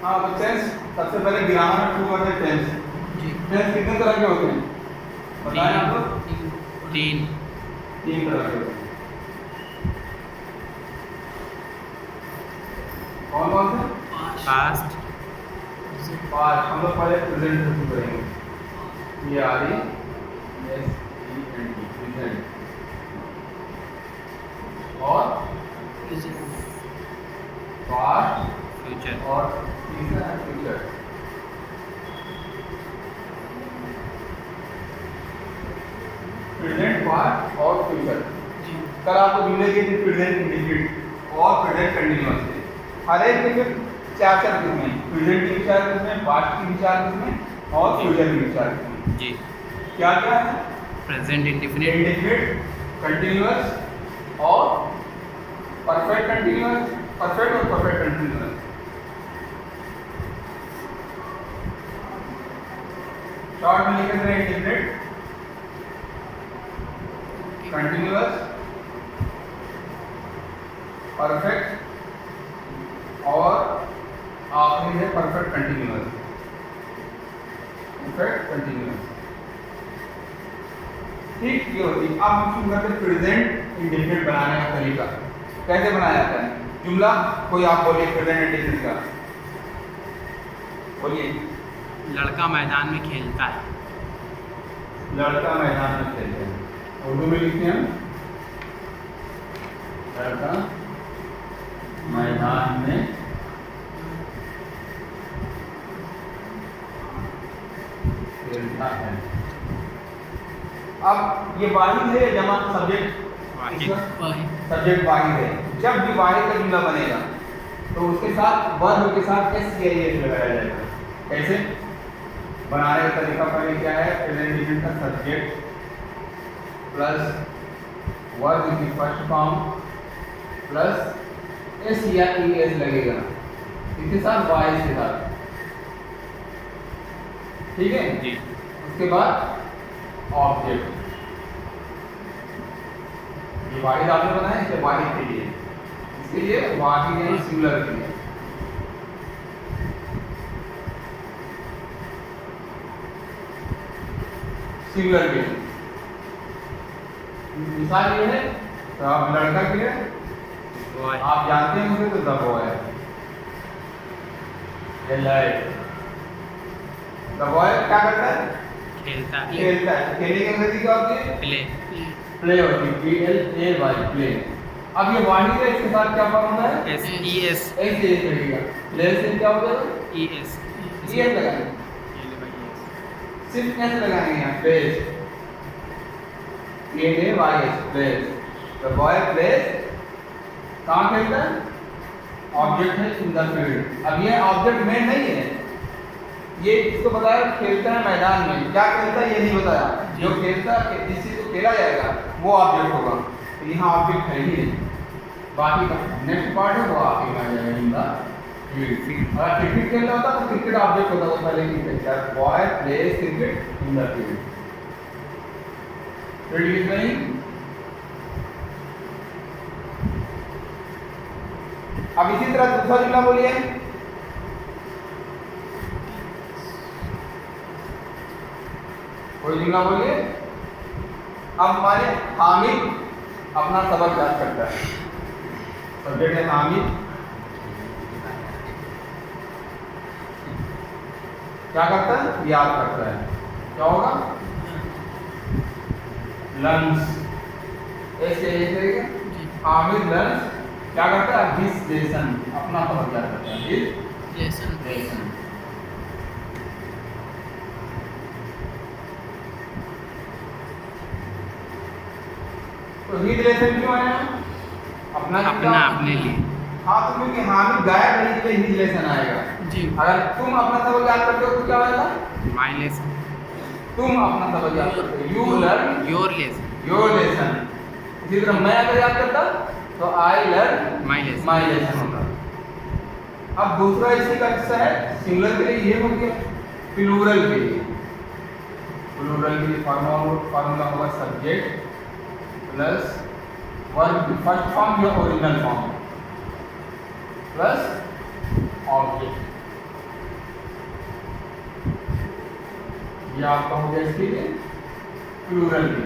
हाँ तो टेंस सबसे पहले ग्रामर में शुरू करते हैं टेंस। जी। टेंस कितने तरह के होते हैं बताएं आप लोग? तीन। तीन तरह के होते हैं। कौन कौन से? पास्ट, पांच। हम लोग पहले प्रेजेंट से शुरू करेंगे। ये आ रही S E N T present और पास्ट फ्यूचर और तीसरा है फ्यूचर। प्रेजेंट पास्ट और फ्यूचर। कल आपको मिले गए थे प्रेजेंट इंडिफिनिट और प्रेजेंट कंटीन्यूअस थे। हर एक के चार चार किस्में, प्रेजेंट की भी चार किस्में, पास्ट की भी चार किस्में और फ्यूचर की भी चार किस्में। जी। क्या क्या है? प्रेजेंट इंडिफिनिट, इंडिफिनिट, कंटीन्यूअस और परफेक्ट कंटीन्यूअस, परफेक्ट और परफेक्ट कंटीन्यूअस। शॉर्ट में लिखे थे इंडिफिनिट, कंटीन्यूअस, परफेक्ट और आखिरी है परफेक्ट कंटीन्यूअस। परफेक्ट कंटीन्यूअस ठीक ये होती है। अब हम शुरू करते हैं प्रेजेंट इंडिफिनिट बनाने का तरीका। कैसे बनाया जाता है? जुमला कोई आप बोलिए प्रेजेंट इंडिफिनिट का, बोलिए। लड़का मैदान में खेलता है। लड़का मैदान में खेलता है। उर्दू में लिखते हैं लड़का मैदान में खेलता है। अब ये वाहिद है जमा सब्जेक्ट, सब्जेक्ट वाहिद है। जब भी वाहिद का जुमला बनेगा तो उसके साथ वर्ब के साथ एस लगाया जाएगा। कैसे बनाने का तरीका? पहले क्या है? प्रेजेंट इंडिफिनिट का सब्जेक्ट प्लस वर्ब की फर्स्ट फॉर्म प्लस एस या ई एस लगेगा, इसके साथ वाइस के साथ। ठीक है जी। उसके बाद ऑब्जेक्ट, ये वाहिद आपने बनाया है वाहिद के लिए, इसके लिए वाहिद यानी सिंगुलर के लिए। सिंगुलर के लिए मिसाल ये है तो आप लड़का के लिए आप जानते हैं मुझे तो द बॉय, द बॉय क्या करता है? खेलता है। खेलता है। खेलने की अंग्रेजी क्या होती है? प्ले। प्ले होती है, P L A Y play. अब ये वाहिद है, इसके साथ क्या फॉर्म होता है? S E S S A लगेगा। प्ले से क्या हो जाएगा? ई एस ई एस लगाएंगे, सिर्फ एस लगाएंगे यहाँ plays, P L A Y S plays. The boy plays कहाँ खेलता है? ऑब्जेक्ट है इन द फील्ड। अब ये ऑब्जेक्ट में नहीं है, ये इसको बताया खेलता है मैदान में। क्या खेलता है ये नहीं बताया। जो खेलता है जिस चीज को खेला जाएगा वो ऑब्जेक्ट होगा, तो यहाँ ऑब्जेक्ट है ही नहीं। बाकी का नेक्स्ट पार्ट है वो आपके में आ जाएगा इन द फील्ड। अगर क्रिकेट खेलना होता तो क्रिकेट ऑब्जेक्ट होता, तो पहले cricket boy pledge cricket in the field. Field is नहीं। अब इसी तरह दूसरा जुमला बोलिए। कोई जुमला बोलिए। अब हमारे हामिद अपना सबक याद करता है। सब्जेक्ट है हामिद, क्या करता है? याद करता है। क्या होगा? लर्न्स, ऐसे हामिद लर्न्स क्या करता है? हिज लेसन, अपना सबक याद करता है। His lesson. तो हिज लेसन क्यों आया? अपना अपने लिए। हाँ तो क्योंकि हामिद गायब नहीं, इसलिए हिज लेसन आएगा। जी। अगर तुम अपना सबक याद करते हो तो क्या आएगा? My lesson. तुम अपना सबक याद करते हो, you learn your lesson. Your lesson. इसी तरह मैं अगर याद करता तो I learn my lesson. My lesson होगा। अब दूसरा इसी का हिस्सा है सिंगुलर के लिए ये हो गया, प्लूरल के लिए। प्लूरल के लिए फार्मूला होगा सब्जेक्ट प्लस वर्ब की फर्स्ट फॉर्म या ओरिजिनल फॉर्म प्लस ऑब्जेक्ट। ये आपका हो गया इसके लिए प्लूरल भी।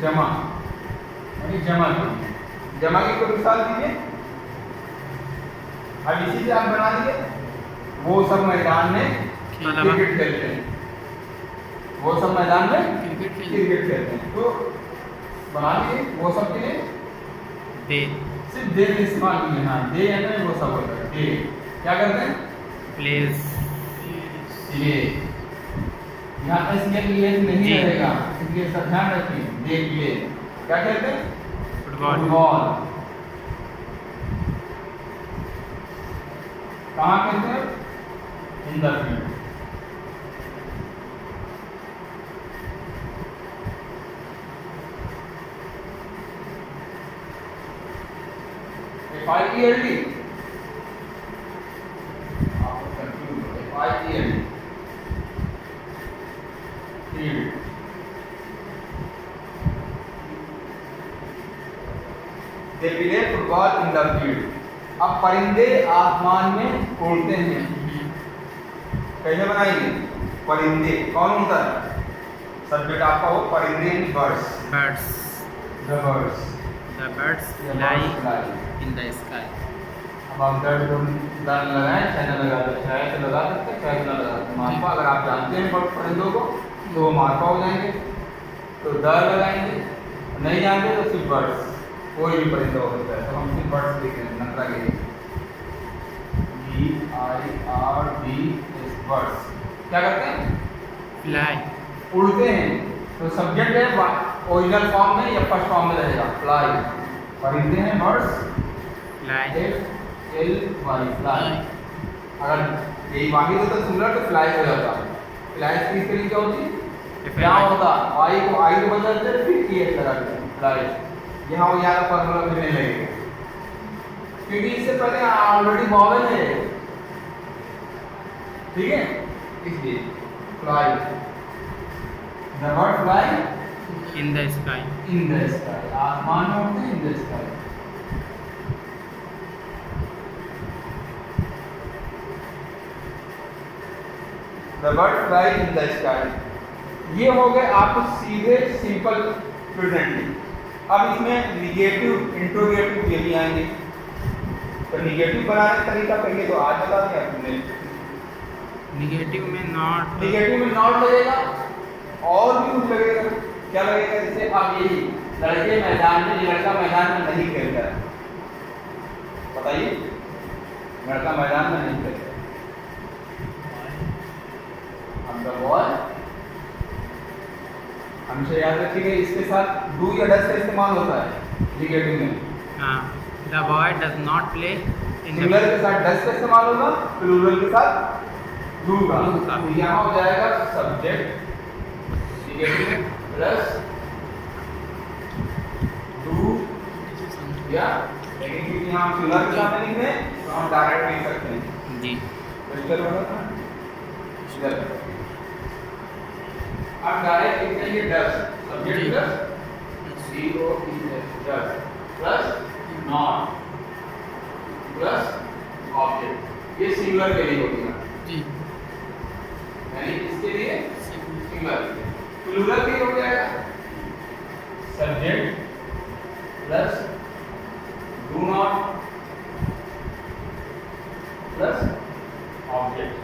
जमा यानी जमा की, जमा की कोई मिसाल दीजिए। अब इसी से आप बना दिए वो सब मैदान में क्रिकेट खेलते हैं, वो सब मैदान में क्रिकेट क्रिकेट खेलते हैं, तो बना लिए वो सब के लिए दे सिर्फ दे में इस्तेमाल किए। हाँ दे यानी वो सब होता है। दे क्या करते हैं? प्लेस ये यहाँ एस के लिए नहीं जी। रहेगा, इसलिए सब ध्यान रखिए। दे प्ले क्या कहते हैं? Football football. कहाँ खेलते हैं? In the field. FIELD आपको कंफ्यूज हो गया। FIELD field. They play football in the field. अब परिंदे आसमान में उड़ते हैं, कैसे बनाएंगे? परिंदे कौन उड़ता है? सब्जेक्ट आपका हो परिंदे, birds. Birds the birds fly in the sky. अब आप दर्द लगाएं, चाहे ना लगा सकते, चाहे तो लगा सकते, चाहे तो ना लगा सकते। मार्का अगर आप जानते हैं परिंदों को तो वो मार्का हो जाएंगे, तो दर लगाएंगे। नहीं जानते तो सिर्फ बर्ड्स, कोई भी परिंदा हो सकता है। तो हम सिर्फ बर्ड्स लिख रहे हैं नकरा के लिए, BIRDS बर्ड्स। क्या करते हैं? फ्लाई उड़ते हैं। तो सब्जेक्ट है ओरिजिनल फॉर्म में या फर्स्ट फॉर्म में रहेगा? फ्लाई। परिंदे हैं बर्ड्स, फ्लाई FLY फ्लाई। अगर यही वाहिद होता सिंगुलर तो फ्लाई हो जाता। फ्लाई की स्पेलिंग क्या होती? क्या होता? आई को आई को बदलते फिर ES लगाते हैं फ्लाई। यहाँ वो याद फॉर्मूला भी नहीं लगेगा क्योंकि इससे पहले ऑलरेडी वॉवेल है, ठीक है, इसलिए fly. The bird fly in the sky. In the sky, आसमान में उड़ते हैं, in the sky. The bird fly in the sky. ये हो गए आपको सीधे सिंपल प्रेजेंट। अब इसमें निगेटिव इंट्रोगेटिव ये भी आएंगे। तो निगेटिव बनाने का तरीका पहले तो आज बता दिया तुमने। निगेटिव में नॉट, निगेटिव में नॉट लगेगा और भी कुछ लगेगा। क्या लगेगा? जैसे अब यही लड़के मैदान में, लड़का मैदान में नहीं खेलता है, बताइए, लड़का मैदान में नहीं खेलता। अब द बॉय हमेशा याद रखिएगा इसके साथ डू या डज का इस्तेमाल होता है निगेटिव में। हाँ, the boy does not play in singular के साथ डज का इस्तेमाल होगा, प्लूरल के साथ डू का। डू का। तो यहाँ हो जाएगा सब्जेक्ट निगेटिव में प्लस डू या, लेकिन क्योंकि यहाँ हम सिंगुलर के साथ लिख रहे हैं तो हम डायरेक्ट लिख सकते हैं। जी। तो इधर होगा ना, इधर अब डायरेक्ट लिखेंगे does, subject plus DOES does plus not plus object. ये सिंगुलर के लिए हो गया जी, यानी इसके लिए सिंगुलर। प्लूरल के लिए हो जाएगा subject plus do not plus object.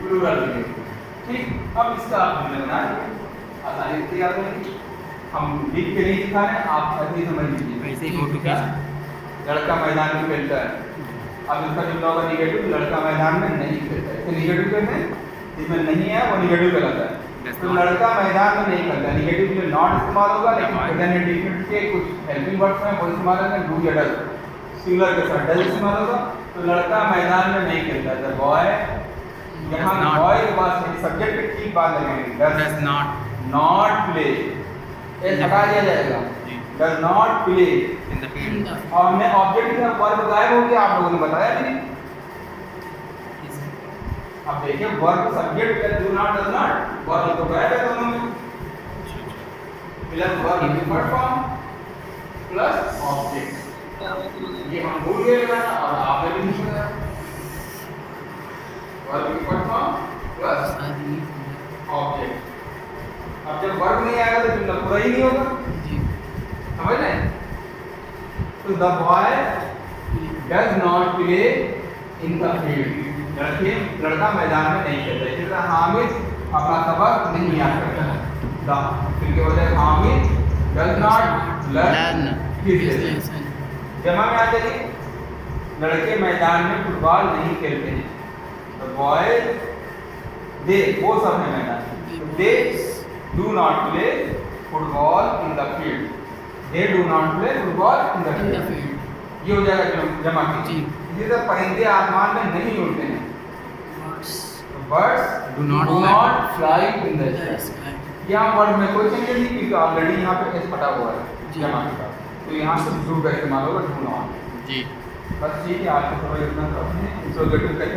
Plural के लिए। ठीक, अब इसका हमने बना लिया, आसानी से याद रहेगी। हम लिख के नहीं दिखा रहे हैं, आप ऐसे ही समझ लीजिए। ऐसे ही फोटो खींच। लड़का मैदान में खेलता है। अब इसका जो होगा निगेटिव, लड़का मैदान में नहीं खेलता है। इसे निगेटिव कहते हैं, जिसमें नहीं है वो निगेटिव कहलाता है। तो लड़का मैदान में नहीं खेलता, निगेटिव में नॉट इस्तेमाल होगा, लेकिन प्रेजेंट इंडेफिनिट के कुछ हेल्पिंग वर्ड्स हैं वो इस्तेमाल होंगे, डू या डज। सिंगुलर के साथ डज इस्तेमाल होगा। तो लड़का मैदान में नहीं खेलता है, बॉय। यहाँ बॉय के पास सब्जेक्ट पे ठीक बात लगेगी, डज नॉट प्ले, ये हटा दिया जाएगा, does not play in the field. और हमने ऑब्जेक्ट का वर्ब गायब हो गया, आप लोगों ने बताया भी नहीं। अब देखिए वर्ब सब्जेक्ट का do not does not, verb तो गायब है दोनों में, plus verb in first form लगाना और आपने भी नहीं लगाया। Verb equal form plus object. अब जब वर्ब नहीं आएगा तो जुमला पूरा ही नहीं होगा, समझ रहे? तो the boy does not play in the field, लड़का मैदान में नहीं खेलता। इसी तरह हामिद अपना सबक नहीं याद करता है। फिर क्या होता है? Hamid does not learn his lesson. जमा में आ जाइए, लड़के मैदान में फुटबॉल नहीं खेलते हैं। द बॉय दे, वो सब है मैदान में, they do not play football in the field, they do not play football in the field. ये हो जाएगा जमा की। इसी तरह परिंदे आसमान में नहीं उड़ते हैं, birds Do not fly in the sky। यहाँ वर्ड में कोई चेंज नहीं क्योंकि ऑलरेडी यहाँ पे एस फटा हुआ है जमा के बाद, तो यहाँ से डू का इस्तेमाल होगा, डू नॉट। जी बस ठीक है, आज तो थोड़ा इतना करते हैं।